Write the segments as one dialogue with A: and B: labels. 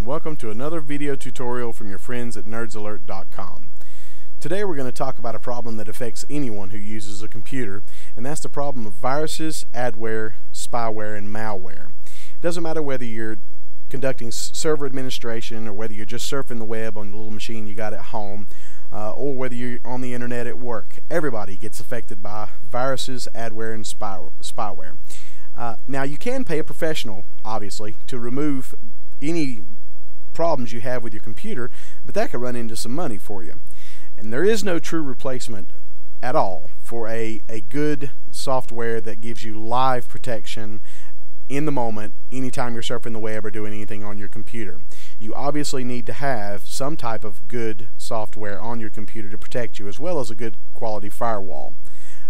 A: and welcome to another video tutorial from your friends at nerdzalert.com. Today we're going to talk about a problem that affects anyone who uses a computer, and that's the problem of viruses, adware, spyware, and malware. It doesn't matter whether you're conducting server administration or whether you're just surfing the web on the little machine you got at home, or whether you're on the internet at work. Everybody gets affected by viruses, adware, and spyware. Now you can pay a professional, obviously, to remove any problems you have with your computer, but that could run into some money for you. And there is no true replacement at all for a good software that gives you live protection in the moment, anytime you're surfing the web or doing anything on your computer. You obviously need to have some type of good software on your computer to protect you, as well as a good quality firewall.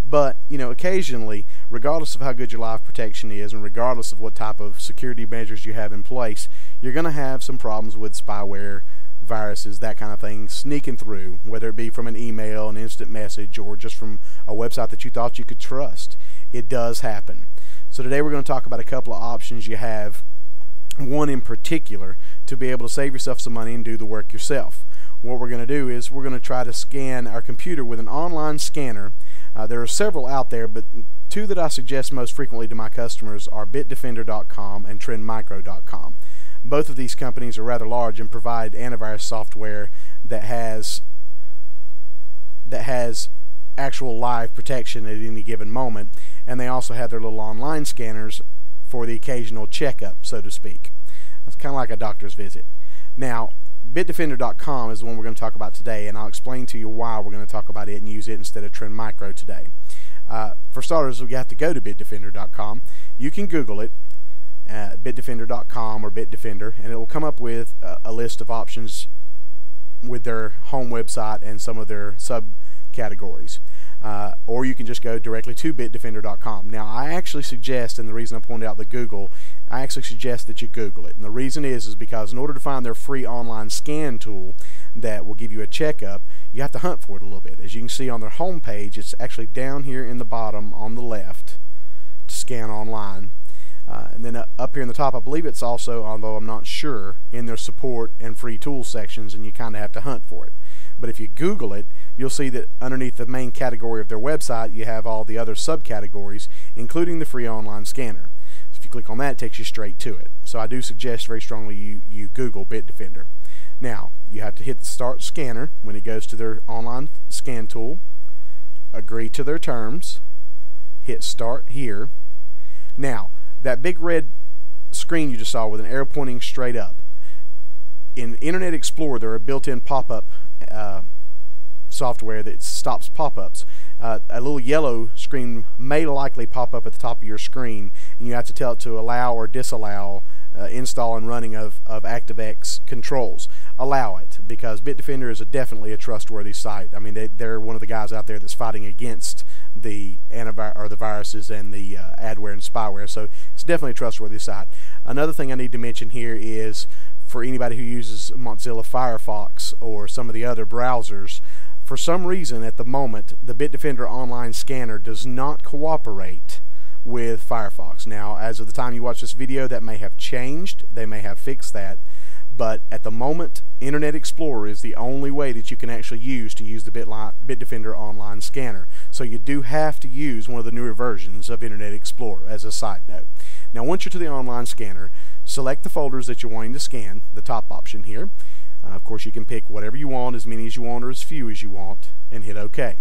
A: But, you know, occasionally, regardless of how good your live protection is and regardless of what type of security measures you have in place, you're going to have some problems with spyware, viruses, that kind of thing sneaking through, whether it be from an email, an instant message, or just from a website that you thought you could trust. It does happen. So today we're going to talk about a couple of options you have, one in particular, to be able to save yourself some money and do the work yourself. What we're going to do is we're going to try to scan our computer with an online scanner. There are several out there, but two that I suggest most frequently to my customers are Bitdefender.com and trendmicro.com. Both of these companies are rather large and provide antivirus software that has actual live protection at any given moment, and they also have their little online scanners for the occasional checkup, so to speak. It's kind of like a doctor's visit. Now, Bitdefender.com is the one we're going to talk about today, and I'll explain to you why we're going to talk about it and use it instead of Trend Micro today. For starters, we have to go to Bitdefender.com. You can Google it, Bitdefender.com or Bitdefender, and it will come up with a list of options with their home website and some of their subcategories. Or you can just go directly to Bitdefender.com. Now, I actually suggest, and the reason I pointed out the Google, I actually suggest that you Google it. And the reason is because in order to find their free online scan tool that will give you a checkup, you have to hunt for it a little bit. As you can see on their home page, it's actually down here in the bottom on the left to scan online. And then up here in the top, I believe it's also, although I'm not sure, in their support and free tools sections, and you kind of have to hunt for it. But if you Google it, you'll see that underneath the main category of their website, you have all the other subcategories, including the free online scanner. So if you click on that, it takes you straight to it. So I do suggest very strongly you Google Bitdefender. Now, you have to hit the Start Scanner when it goes to their online scan tool, agree to their terms, hit Start here. Now, that big red screen you just saw with an arrow pointing straight up, in Internet Explorer there are built-in pop-up software that stops pop-ups. A little yellow screen may likely pop up at the top of your screen, and you have to tell it to allow or disallow install and running of ActiveX controls. Allow it, because Bitdefender is definitely a trustworthy site. I mean, they're one of the guys out there that's fighting against the antivirus or the viruses and the adware and spyware, so it's definitely a trustworthy site. Another thing I need to mention here is for anybody who uses Mozilla Firefox or some of the other browsers, for some reason at the moment the Bitdefender online scanner does not cooperate with Firefox. Now, as of the time you watch this video, that may have changed, they may have fixed that, but at the moment Internet Explorer is the only way that you can actually use the Bitdefender online scanner. So you do have to use one of the newer versions of Internet Explorer, as a side note. Now, once you're to the online scanner, select the folders that you're wanting to scan, the top option here. Of course, you can pick whatever you want, as many as you want or as few as you want, and hit OK.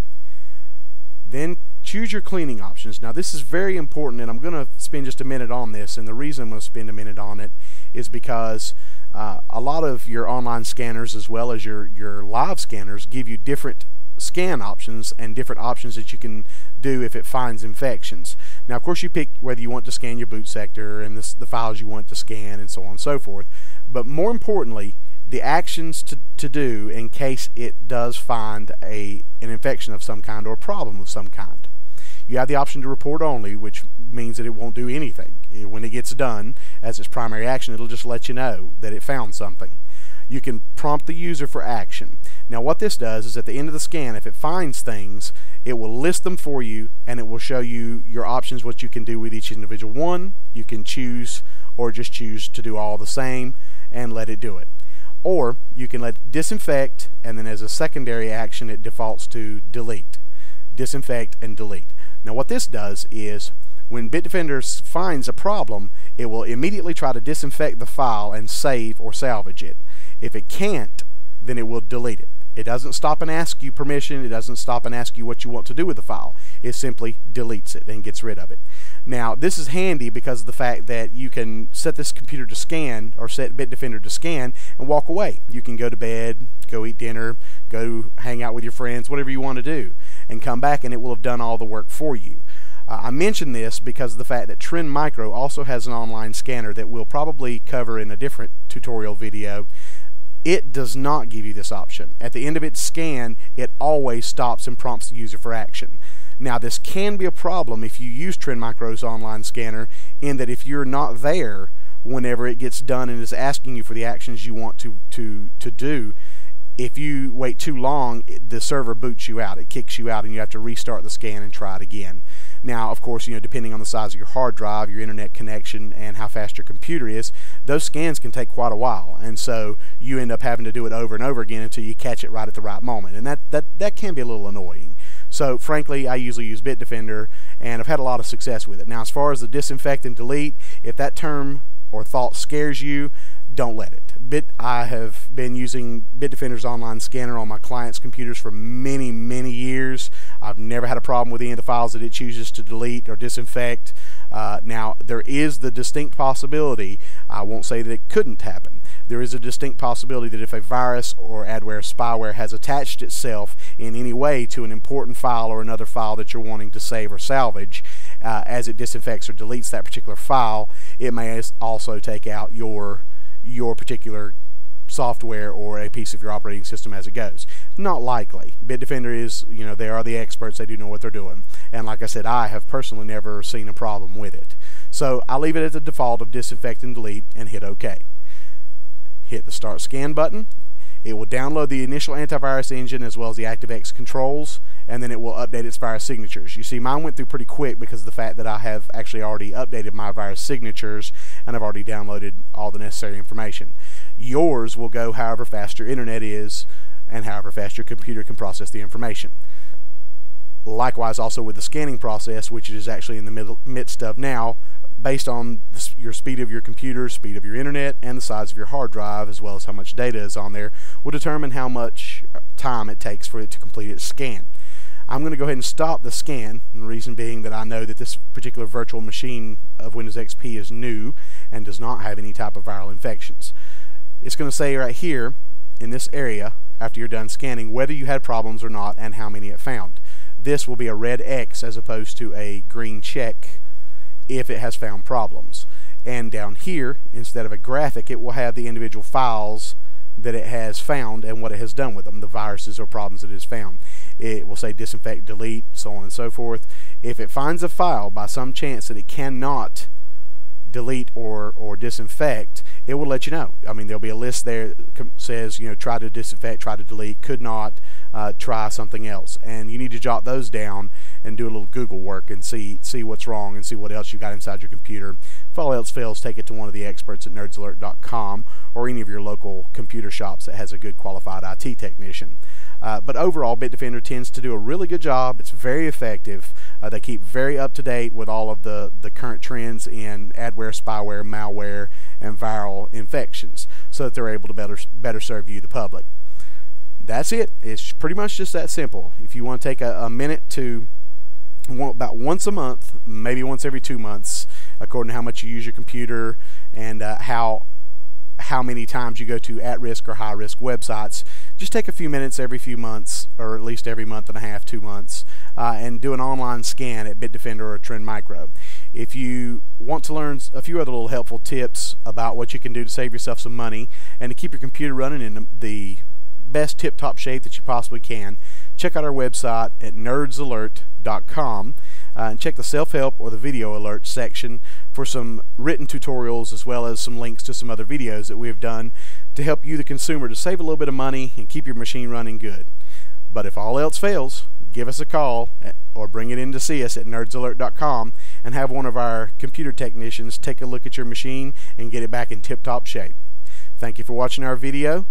A: Then choose your cleaning options. Now, this is very important, and I'm going to spend just a minute on this, and the reason I'm going to spend a minute on it is because a lot of your online scanners, as well as your live scanners, give you different scan options and different options that you can do if it finds infections. Now, of course, you pick whether you want to scan your boot sector and the files you want to scan and so on and so forth, but more importantly, the actions to do in case it does find an infection of some kind or a problem of some kind. You have the option to report only, which means that it won't do anything. When it gets done, as its primary action, it'll just let you know that it found something. You can prompt the user for action. Now, what this does is at the end of the scan, if it finds things, it will list them for you, and it will show you your options, what you can do with each individual one. You can choose or just choose to do all the same, and let it do it. Or you can let it disinfect, and then as a secondary action it defaults to delete. Disinfect and delete. Now what this does is when Bitdefender finds a problem, it will immediately try to disinfect the file and save or salvage it. If it can't, then it will delete it. It doesn't stop and ask you permission. It doesn't stop and ask you what you want to do with the file. It simply deletes it and gets rid of it. Now this is handy because of the fact that you can set this computer to scan, or set Bitdefender to scan, and walk away. You can go to bed, go eat dinner, go hang out with your friends, whatever you want to do, and come back and it will have done all the work for you. I mention this because of the fact that Trend Micro also has an online scanner that we'll probably cover in a different tutorial video. It does not give you this option. At the end of its scan, it always stops and prompts the user for action. Now this can be a problem if you use Trend Micro's online scanner, in that if you're not there whenever it gets done and is asking you for the actions you want to do, if you wait too long, the server boots you out. It kicks you out and you have to restart the scan and try it again. Now, of course, depending on the size of your hard drive, your internet connection, and how fast your computer is, those scans can take quite a while, and so you end up having to do it over and over again until you catch it right at the right moment, and that can be a little annoying. So, frankly, I usually use Bitdefender, and I've had a lot of success with it. Now, as far as the disinfect and delete, if that term or thought scares you, don't let it. I have been using Bitdefender's online scanner on my clients' computers for many, many years. I've never had a problem with any of the files that it chooses to delete or disinfect. Now, there is the distinct possibility, I won't say that it couldn't happen, there is a distinct possibility that if a virus or adware spyware has attached itself in any way to an important file or another file that you're wanting to save or salvage, as it disinfects or deletes that particular file, it may also take out your particular software or a piece of your operating system as it goes. Not likely. Bitdefender is, they are the experts. They do know what they're doing. And like I said, I have personally never seen a problem with it. So I leave it at the default of disinfect and delete and hit OK. Hit the Start Scan button. It will download the initial antivirus engine as well as the ActiveX controls, and then it will update its virus signatures. You see, mine went through pretty quick because of the fact that I have actually already updated my virus signatures and I've already downloaded all the necessary information. Yours will go however fast your internet is and however fast your computer can process the information. Likewise, also with the scanning process, which it is actually in the midst of now, based on your speed of your computer, speed of your internet, and the size of your hard drive, as well as how much data is on there, will determine how much time it takes for it to complete its scan. I'm going to go ahead and stop the scan, and the reason being that I know that this particular virtual machine of Windows XP is new and does not have any type of viral infections. It's going to say right here in this area, after you're done scanning, whether you had problems or not and how many it found. This will be a red X as opposed to a green check if it has found problems. And down here, instead of a graphic, it will have the individual files that it has found and what it has done with them, the viruses or problems that it has found. It will say disinfect, delete, so on and so forth. If it finds a file by some chance that it cannot delete or disinfect, it will let you know. I mean, there'll be a list there that says, try to disinfect, try to delete, could not, try something else. And you need to jot those down and do a little Google work and see what's wrong and see what else you got inside your computer. If all else fails, take it to one of the experts at nerdzalert.com or any of your local computer shops that has a good qualified IT technician. But overall, Bitdefender tends to do a really good job. It's very effective. They keep very up to date with all of the current trends in adware, spyware, malware, and viral infections, so that they're able to better serve you, the public. That's it. It's pretty much just that simple. If you want to take a minute to, about once a month, maybe once every 2 months, according to how much you use your computer and how many times you go to at-risk or high-risk websites, just take a few minutes every few months, or at least every month and a half, 2 months, and do an online scan at Bitdefender or Trend Micro. If you want to learn a few other little helpful tips about what you can do to save yourself some money and to keep your computer running in the best tip-top shape that you possibly can, check out our website at nerdzalert.com and check the self-help or the video alerts section for some written tutorials as well as some links to some other videos that we have done to help you, the consumer, to save a little bit of money and keep your machine running good. But if all else fails, give us a call or bring it in to see us at nerdzalert.com and have one of our computer technicians take a look at your machine and get it back in tip-top shape. Thank you for watching our video.